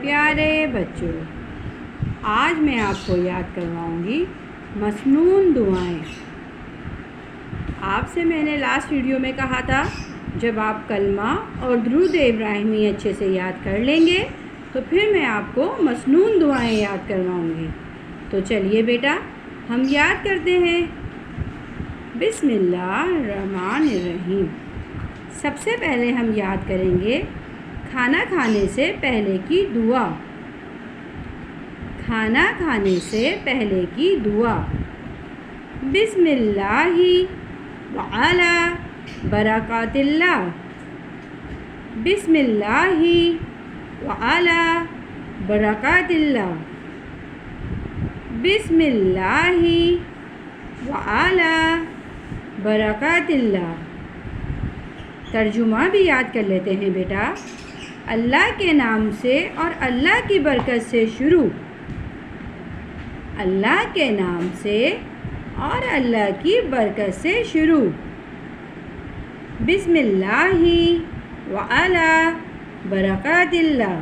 پیارے بچوں، آج میں آپ کو یاد کرواؤں گی مسنون دعائیں۔ آپ سے میں نے لاسٹ ویڈیو میں کہا تھا جب آپ کلمہ اور درود ابراہیمی اچھے سے یاد کر لیں گے تو پھر میں آپ کو مسنون دعائیں یاد کرواؤں گی۔ تو چلیے بیٹا ہم یاد کرتے ہیں۔ بسم اللہ الرحمن الرحیم۔ سب سے پہلے ہم یاد کریں گے کھانا کھانے سے پہلے کی دعا۔ کھانا کھانے سے پہلے کی دعا۔ بسم اللہ وعلی برکات اللہ۔ بسم اللہ وعلی برکات اللہ۔ بسم اللہ وعلی برکات اللہ۔ ترجمہ بھی یاد کر لیتے ہیں بیٹا۔ اللہ کے نام سے اور اللہ کی برکت سے شروع۔ اللہ کے نام سے اور اللہ کی برکت سے شروع۔ بسم اللہ وعلی برکات اللہ۔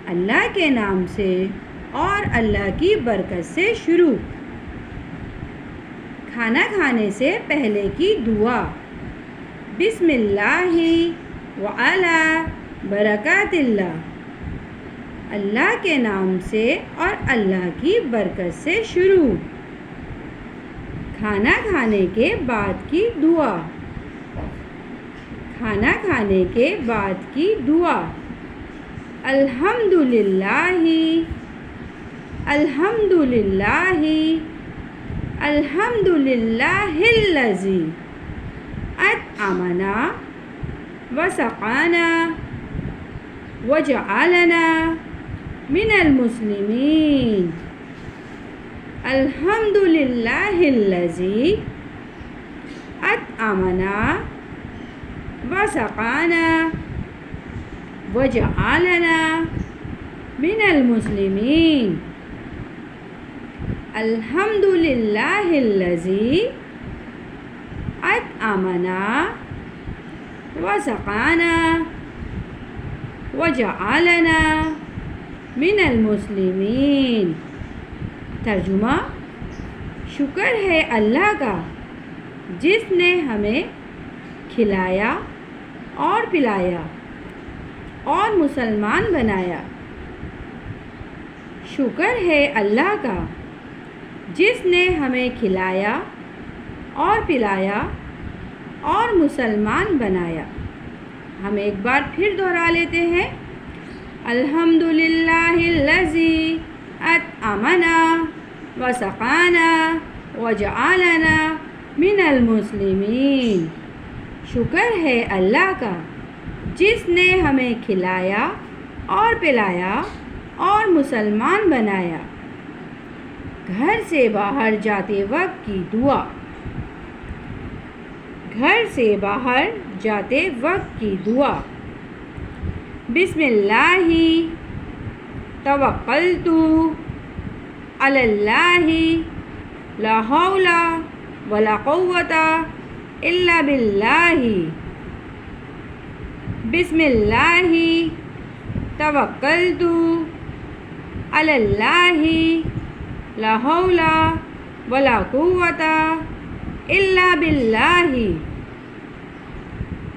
اللہ کے نام سے اور اللہ کی برکت سے شروع۔ کھانا کھانے سے پہلے کی دعا۔ بسم اللہ وعلی برکات اللہ۔ اللہ کے نام سے اور اللہ کی برکت سے شروع۔ کھانا کھانے کے بعد کی دعا۔ کھانا کھانے کے بعد کی دعا۔ الحمدللہ الحمدللہ الحمدللہ الذی اطعمنا وسقانا وجعلنا من المسلمین۔ الحمدللہ الذی اطعمنا وسقانا وجعلنا من المسلمین۔ الحمدللہ الذی اطعمنا وسقانا وجعلنا من المسلمین۔ ترجمہ: شکر ہے اللہ کا جس نے ہمیں کھلایا اور پلایا اور مسلمان بنایا۔ شکر ہے اللہ کا جس نے ہمیں کھلایا اور پلایا اور مسلمان بنایا۔ ہم ایک بار پھر دہرا لیتے ہیں۔ الحمدللہ الذی اطعمنا وسقانا وجعلنا من المسلمین۔ شکر ہے اللہ کا جس نے ہمیں کھلایا اور پلایا اور مسلمان بنایا۔ گھر سے باہر جاتے وقت کی دعا۔ گھر سے باہر جاتے وقت کی دعا۔ بسم اللہ توکلت علی اللہ لا حول ولا قوۃ الا باللہ۔ بسم اللہ توکلت علی اللہ لا حول ولا قوۃ الا باللہ۔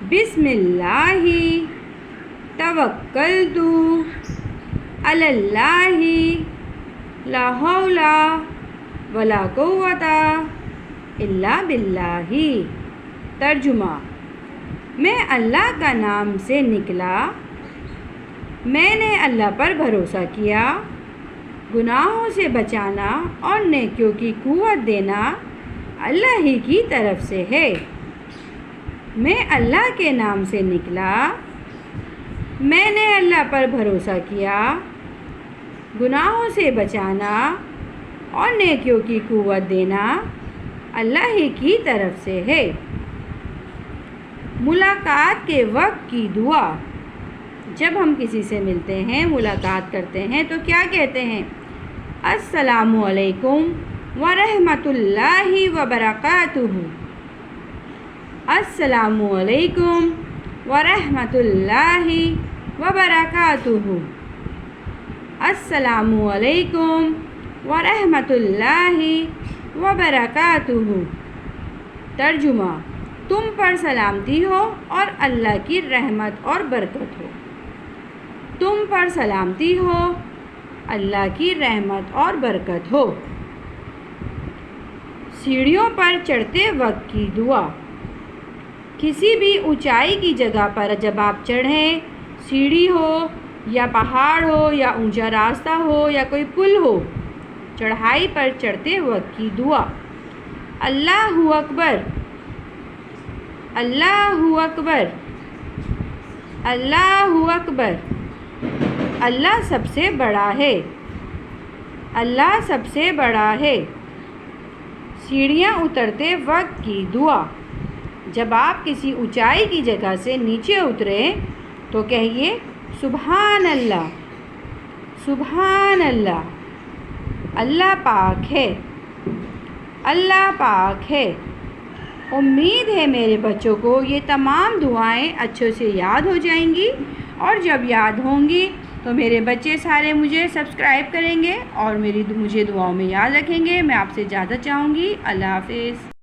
بسم اللہ توکلت علی اللہ لا حول ولا قوۃ الا باللہ۔ ترجمہ: میں اللہ کا نام سے نکلا، میں نے اللہ پر بھروسہ کیا۔ گناہوں سے بچانا اور نیکیوں کی قوت دینا اللہ ہی کی طرف سے ہے۔ میں اللہ کے نام سے نکلا، میں نے اللہ پر بھروسہ کیا۔ گناہوں سے بچانا اور نیکیوں کی قوت دینا اللہ ہی کی طرف سے ہے۔ ملاقات کے وقت کی دعا۔ جب ہم کسی سے ملتے ہیں، ملاقات کرتے ہیں تو کیا کہتے ہیں؟ السلام علیکم ورحمۃ اللہ وبرکاتہ۔ السلام علیکم ورحمۃ اللہ وبرکاتہ۔ السلام علیکم ورحمۃ اللہ وبرکاتہ۔ ترجمہ: تم پر سلامتی ہو اور اللہ کی رحمت اور برکت ہو۔ تم پر سلامتی ہو، اللہ کی رحمت اور برکت ہو۔ سیڑھیوں پر چڑھتے وقت کی دعا۔ کسی بھی اونچائی کی جگہ پر جب آپ چڑھیں، سیڑھی ہو یا پہاڑ ہو یا اونچا راستہ ہو یا کوئی پل ہو، چڑھائی پر چڑھتے وقت کی دعا: اللہ اکبر، اللہ اکبر، اللہ اکبر۔ اللہ سب سے بڑا ہے، اللہ سب سے بڑا ہے۔ سیڑھیاں اترتے وقت کی دعا: جب آپ کسی اونچائی کی جگہ سے نیچے اتریں تو کہیے سبحان اللہ، سبحان اللہ، اللہ پاک ہے، اللہ پاک ہے۔ امید ہے میرے بچوں کو یہ تمام دعائیں اچھے سے یاد ہو جائیں گی، اور جب یاد ہوں گی تو میرے بچے سارے مجھے سبسکرائب کریں گے اور مجھے دعاؤں میں یاد رکھیں گے۔ میں آپ سے اجازت چاہوں گی۔ اللہ حافظ۔